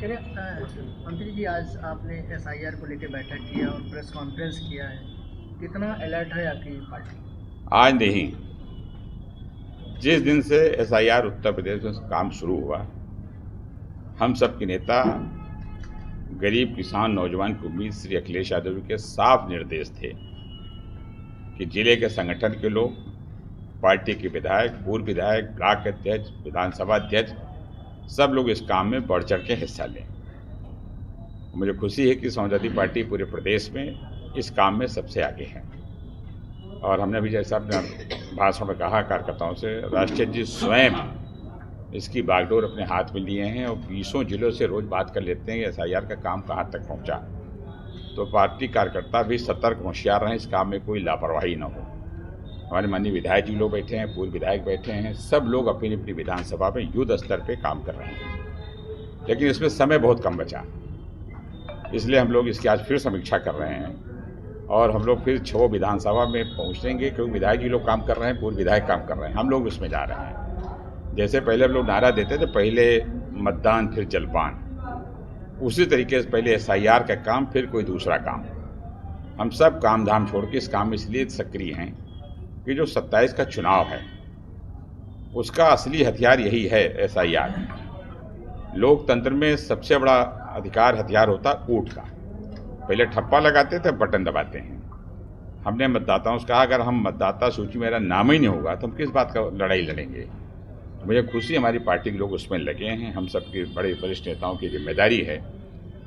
मंत्री जी, आज आपने एसआईआर को लेकर बैठक किया और प्रेस कॉन्फ्रेंस किया है। कितना अलर्ट है आपकी पार्टी? आज नहीं, जिस दिन से एसआईआर उत्तर प्रदेश में काम शुरू हुआ, हम सब के नेता गरीब किसान नौजवान की उम्मीद श्री अखिलेश यादव जी के साफ निर्देश थे कि जिले के संगठन के लोग, पार्टी के विधायक, पूर्व विधायक, ब्लॉक अध्यक्ष, विधानसभा अध्यक्ष, सब लोग इस काम में बढ़ चढ़ के हिस्सा लें। मुझे खुशी है कि समाजवादी पार्टी पूरे प्रदेश में इस काम में सबसे आगे है। और हमने अभी जैसा अपने भाषण में कहा कार्यकर्ताओं से, राष्ट्रीय जी स्वयं इसकी बागडोर अपने हाथ में लिए हैं और 20 जिलों से रोज़ बात कर लेते हैं कि एसआईआर का काम कहाँ तक पहुँचा। तो पार्टी कार्यकर्ता भी सतर्क होशियार रहें, इस काम में कोई लापरवाही न हो। हमारे माननीय विधायक जी लोग बैठे हैं, पूर्व विधायक बैठे हैं, सब लोग अपनी अपनी विधानसभा में युद्ध स्तर पर काम कर रहे हैं, लेकिन इसमें समय बहुत कम बचा, इसलिए हम लोग इसकी आज फिर समीक्षा कर रहे हैं और हम लोग फिर 6 विधानसभा में पहुँचेंगे, क्योंकि विधायक जी लोग काम कर रहे हैं, पूर्व विधायक काम कर रहे हैं, हम लोग उसमें जा रहे हैं। जैसे पहले हम लोग नारा देते थे, पहले मतदान फिर जलपान, उसी तरीके से पहले एसआईआर का काम फिर कोई दूसरा काम। हम सब काम धाम छोड़ के इस काम में इसलिए सक्रिय हैं कि जो 27 का चुनाव है उसका असली हथियार यही है, एसआईआर। लोकतंत्र में सबसे बड़ा अधिकार हथियार होता वोट का। पहले ठप्पा लगाते थे, बटन दबाते हैं। हमने मतदाताओं से कहा, अगर हम मतदाता सूची में मेरा नाम ही नहीं होगा तो हम किस बात का लड़ाई लड़ेंगे। मुझे खुशी, हमारी पार्टी के लोग उसमें लगे हैं। हम सबके बड़े वरिष्ठ नेताओं की जिम्मेदारी है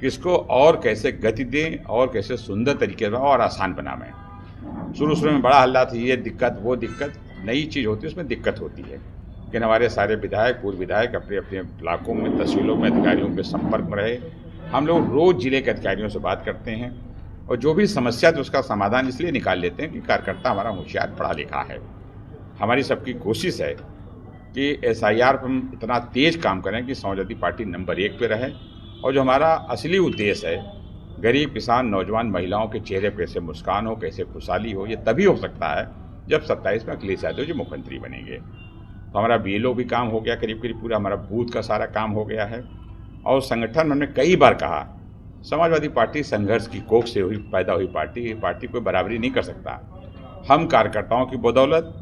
कि इसको और कैसे गति दें और कैसे सुंदर तरीके से और आसान बनावें। शुरू में बड़ा हल्ला था, ये दिक्कत वो दिक्कत, नई चीज़ होती है उसमें दिक्कत होती है, लेकिन हमारे सारे विधायक, पूर्व विधायक अपने अपने इलाकों में, तहसीलों में अधिकारियों के संपर्क में रहे। हम लोग रोज़ जिले के अधिकारियों से बात करते हैं और जो भी समस्या है उसका समाधान इसलिए निकाल लेते हैं कि कार्यकर्ता हमारा होशियार पढ़ा लिखा है। हमारी सबकी कोशिश है कि एसआईआर पर हम इतना तेज काम करें कि समाजवादी पार्टी नंबर 1 पे रहे, और जो हमारा असली उद्देश्य है, गरीब किसान नौजवान महिलाओं के चेहरे पर कैसे मुस्कान हो, कैसे खुशहाली हो, ये तभी हो सकता है जब 27 में अखिलेश यादव जी मुख्यमंत्री बनेंगे। तो हमारा बीएलओ भी काम हो गया, करीब करीब पूरा हमारा बूथ का सारा काम हो गया है। और संगठन, हमने कई बार कहा, समाजवादी पार्टी संघर्ष की कोख से हुई पैदा हुई पार्टी, पार्टी कोई बराबरी नहीं कर सकता। हम कार्यकर्ताओं की बदौलत,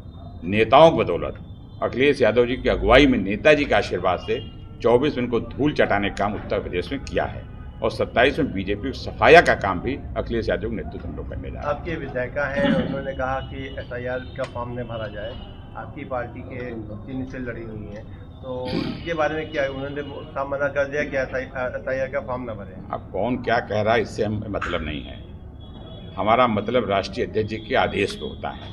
नेताओं की बदौलत, अखिलेश यादव जी की अगुवाई में, नेताजी के आशीर्वाद से 24 में इनको धूल चटाने का काम उत्तर प्रदेश में किया है, और 27 में बीजेपी सफाया का काम भी अखिलेश यादव के नेतृत्व में लोग करने जा रहे हैं। आपके विधायिका हैं, उन्होंने कहा कि एसआईआर का फॉर्म न भरा जाए, आपकी पार्टी के चिन्ह से लड़ी हुई हैं, तो इसके बारे में क्या, उन्होंने साफ मना कर दिया कि एसआईआर का फॉर्म न भरें। अब कौन क्या कह रहा है इससे हम मतलब नहीं है। हमारा मतलब राष्ट्रीय अध्यक्ष जी के आदेश पे होता है।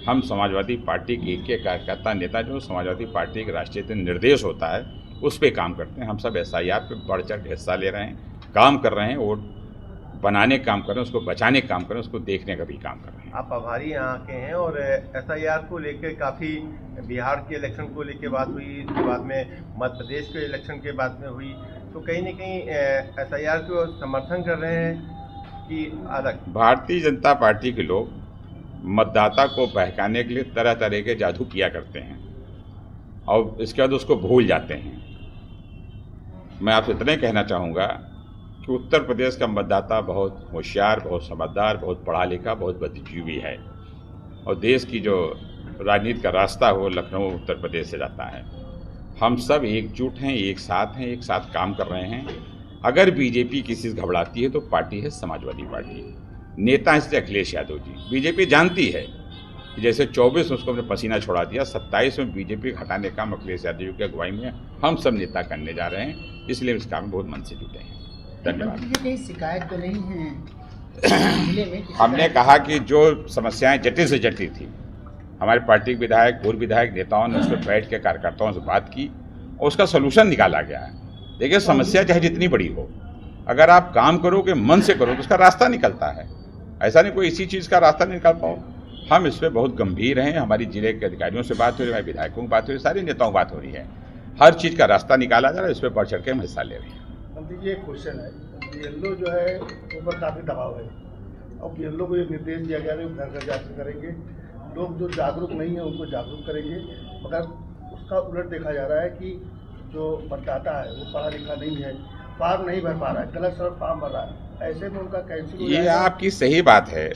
हम समाजवादी पार्टी के एक कार्यकर्ता नेता, जो समाजवादी पार्टी के राष्ट्रीय निर्देश होता है उस पर काम करते हैं। हम सब एसआईआर पे बढ़ चढ़ के हिस्सा ले रहे हैं, काम कर रहे हैं, वोट बनाने का काम कर रहे हैं, उसको बचाने का काम कर रहे हैं, उसको देखने का भी काम कर रहे हैं। आप आभारी यहाँ के हैं, और एसआईआर को लेकर काफ़ी बिहार के इलेक्शन को लेकर बात हुई, इसके बाद में मध्य प्रदेश के इलेक्शन के बाद में हुई, तो कहीं न कहीं एसआईआर को समर्थन कर रहे हैं कि अलग। भारतीय जनता पार्टी के लोग मतदाता को बहकाने के लिए तरह तरह के जादू किया करते हैं और इसके बाद उसको भूल जाते हैं। मैं आपसे इतना ही कहना चाहूँगा कि उत्तर प्रदेश का मतदाता बहुत होशियार, बहुत समझदार, बहुत पढ़ा लिखा, बहुत बुद्धिजीवी है, और देश की जो राजनीति का रास्ता है वो लखनऊ उत्तर प्रदेश से जाता है। हम सब एकजुट हैं, एक साथ काम कर रहे हैं। अगर बीजेपी किसी से घबराती है तो पार्टी है समाजवादी पार्टी, नेता इसलिए अखिलेश यादव जी। बीजेपी जानती है कि जैसे 24 में उसको हमने पसीना छोड़ा दिया, 27 में बीजेपी हटाने का काम अखिलेश यादव जी की अगुवाई में हम सब नेता करने जा रहे हैं, इसलिए इस काम में बहुत मन से जुटे हैं। धन्यवाद। कहीं शिकायत तो नहीं है जिले में? हमने कहा कि जो समस्याएं जटिल से जटिल थी, हमारे पार्टी के विधायक, पूर्व विधायक नेताओं ने उस पर बैठ के कार्यकर्ताओं से बात की और उसका सलूशन निकाला गया है। देखिए, समस्या चाहे जितनी बड़ी हो, अगर आप काम करोगे, मन से करो, तो उसका रास्ता निकलता है। ऐसा नहीं कोई इसी चीज़ का रास्ता नहीं निकाल पाओ। हम इस पर बहुत गंभीर हैं। हमारी जिले के अधिकारियों से बात हो रही है, हमारे विधायकों की बात हो रही है, सारे नेताओं की बात हो रही है। हर चीज़ का रास्ता निकाला जा रहा है, इस पर बढ़ चढ़ के हम हिस्सा ले रहे हैं। मंत्री जी, एक क्वेश्चन है, बीएलओ जो है ऊपर काफ़ी दबाव है, और बीएलओ को ये निर्देश दिया गया है कि घर घर जांच करेंगे, लोग जो जागरूक नहीं है उनको जागरूक करेंगे, मगर उसका उलट देखा जा रहा है कि जो मतदाता है वो पढ़ा लिखा नहीं है, फॉर्म नहीं भर पा रहा है, गलत सलत फॉर्म भर रहा है, ऐसे में उनका कैंसिल हो ये जाएगा। आपकी सही बात है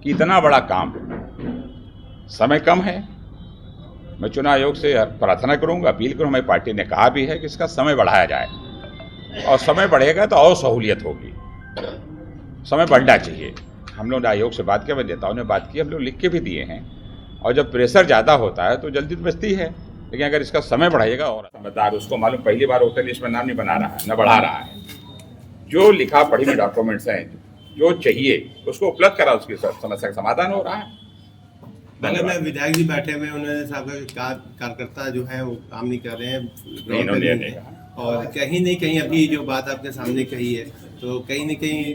कि इतना बड़ा काम, समय कम है। मैं चुनाव आयोग से प्रार्थना करूंगा, अपील करूँ, हमारी पार्टी ने कहा भी है कि इसका समय बढ़ाया जाए और समय बढ़ेगा तो और सहूलियत होगी। समय बढ़ना चाहिए। हम लोग आयोग से बात किया, नेताओं ने बात की, हम लोग लिख के भी दिए हैं। और जब प्रेशर ज़्यादा होता है तो जल्दी बचती है, लेकिन अगर इसका समय बढ़ाइएगा और समझदार, उसको मालूम पहली बार वोटर लिस्ट में नाम नहीं बना रहा है, न बढ़ा रहा है। जो लिखा पढ़ी में डॉक्यूमेंट्स हैं, जो चाहिए उसको उपलब्ध करा, उसकी समस्या का समाधान हो रहा है। में विधायक जी बैठे हुए, उन्होंने साहब का कार्यकर्ता जो है वो काम नहीं कर रहे हैं, नहीं कहा। और कहीं नहीं कहीं अभी जो बात आपके सामने कही है तो कहीं न कहीं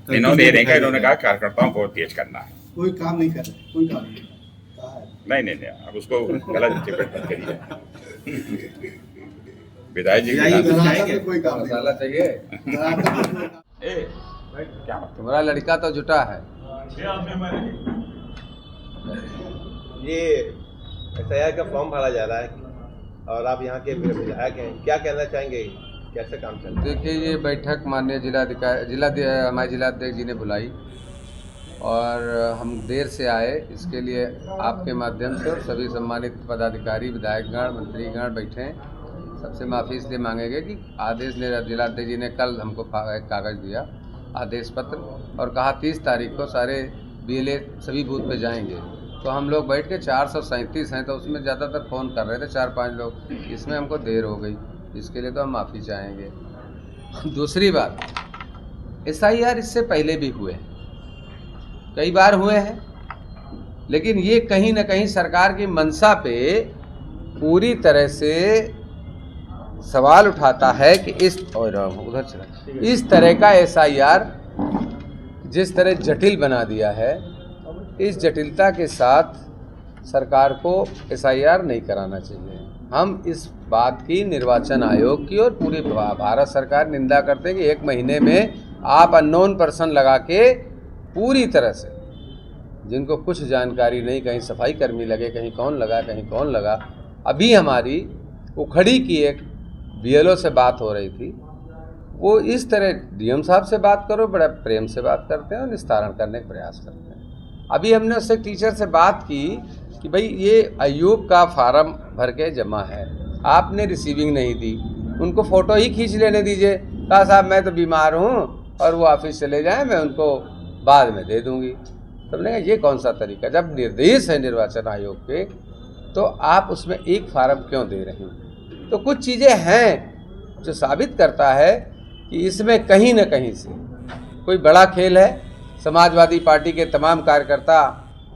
इन्होंने नहीं कहा, इन्होंने कहा कार्यकर्ताओं को तेज करना है। कोई काम नहीं कर रहे, कोई काम नहीं कहा है। नहीं, अब उसको गलत टिप्पणी मत करिए। विधायक जी कोई काम मसाला चाहिए। क्या बात? तुम्हारा लड़का तो जुटा है। ये एसआईआर का फॉर्म भरा जा रहा है और आप यहाँ के विधायक हैं, क्या कहना चाहेंगे, कैसे काम चल रहा है? देखिए, ये बैठक माननीय हमारे जिलाध्यक्ष जी ने बुलाई और हम देर से आए, इसके लिए आपके माध्यम से और सभी सम्मानित पदाधिकारी, विधायकगण, मंत्रीगण बैठे हैं। सबसे माफ़ी इसलिए मांगेंगे कि आदेश जिलाध्यक्ष जी ने कल हमको एक कागज़ दिया, आदेश पत्र, और कहा 30 तारीख को सारे BLA सभी बूथ पे जाएंगे। तो हम लोग बैठ के 437 हैं, तो उसमें ज़्यादातर फ़ोन कर रहे थे 4-5 लोग, इसमें हमको देर हो गई, इसके लिए तो हम माफ़ी चाहेंगे। दूसरी बात, SIR इससे पहले भी हुए हैं, कई बार हुए हैं, लेकिन ये कहीं ना कहीं सरकार की मंशा पे पूरी तरह से सवाल उठाता है कि इस तरह का SIR जिस तरह जटिल बना दिया है, इस जटिलता के साथ सरकार को SIR नहीं कराना चाहिए। हम इस बात की निर्वाचन आयोग की और पूरी भारत सरकार निंदा करते हैं कि 1 महीने में आप अननोन पर्सन लगा के पूरी तरह से, जिनको कुछ जानकारी नहीं, कहीं सफाई कर्मी लगे, कहीं कौन लगा। अभी हमारी उखड़ी की एक BLO से बात हो रही थी, वो इस तरह DM साहब से बात करो, बड़ा प्रेम से बात करते हैं और निस्तारण करने का प्रयास करते हैं। अभी हमने उससे टीचर से बात की कि भाई ये अयूब का फार्म भर के जमा है, आपने रिसीविंग नहीं दी, उनको फ़ोटो ही खींच लेने दीजिए। कहा साहब मैं तो बीमार हूँ और वो ऑफिस चले जाएं, मैं उनको बाद में दे दूँगी। तो हमने कहा ये कौन सा तरीका, जब निर्देश है निर्वाचन आयोग के तो आप उसमें एक फार्म क्यों दे रहे हैं? तो कुछ चीज़ें हैं जो साबित करता है कि इसमें कहीं न कहीं से कोई बड़ा खेल है। समाजवादी पार्टी के तमाम कार्यकर्ता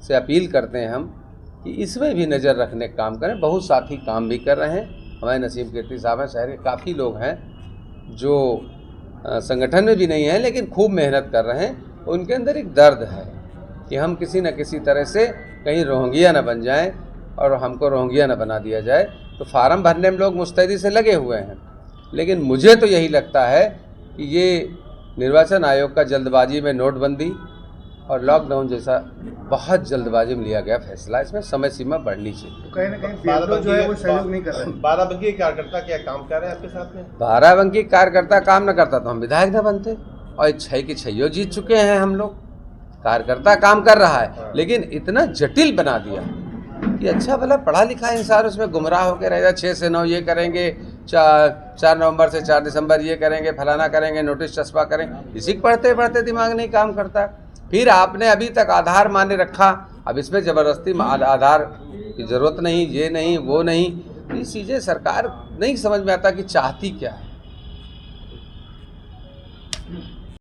से अपील करते हैं हम कि इसमें भी नज़र रखने का काम करें। बहुत साथी काम भी कर रहे हैं, हमारे नसीम कीर्ति साहब हैं, शहर के काफ़ी लोग हैं जो संगठन में भी नहीं हैं लेकिन खूब मेहनत कर रहे हैं। उनके अंदर एक दर्द है कि हम किसी न किसी तरह से कहीं रोहंगिया न बन जाएं और हमको रोहंगिया न बना दिया जाए। तो फार्म भरने में लोग मुस्तैदी से लगे हुए हैं, लेकिन मुझे तो यही लगता है कि ये निर्वाचन आयोग का जल्दबाजी में नोटबंदी और लॉकडाउन जैसा बहुत जल्दबाजी में लिया गया फैसला, इसमें समय सीमा बढ़नी चाहिए। कहीं ना कहीं BLO जो है वो सहयोग नहीं कर रहे। बाराबंकी के कार्यकर्ता क्या काम कर रहे हैं आपके साथ में? बाराबंकी कार्यकर्ता काम न करता तो हम विधायक न बनते, और 6 की 6 जीत चुके हैं हम लोग। कार्यकर्ता काम कर रहा है लेकिन इतना जटिल बना दिया कि अच्छा भला पढ़ा लिखा इंसान उसमें गुमराह होकर रहेगा। 6 से 9 ये करेंगे, 4 नवंबर से 4 दिसंबर ये करेंगे, फलाना करेंगे, नोटिस चस्पा करेंगे। इसी पढ़ते पढ़ते दिमाग नहीं काम करता। फिर आपने अभी तक आधार माने रखा, अब इसमें ज़बरदस्ती आधार की ज़रूरत नहीं, ये नहीं वो नहीं। ये चीज़ें सरकार नहीं समझ में आता कि चाहती क्या है।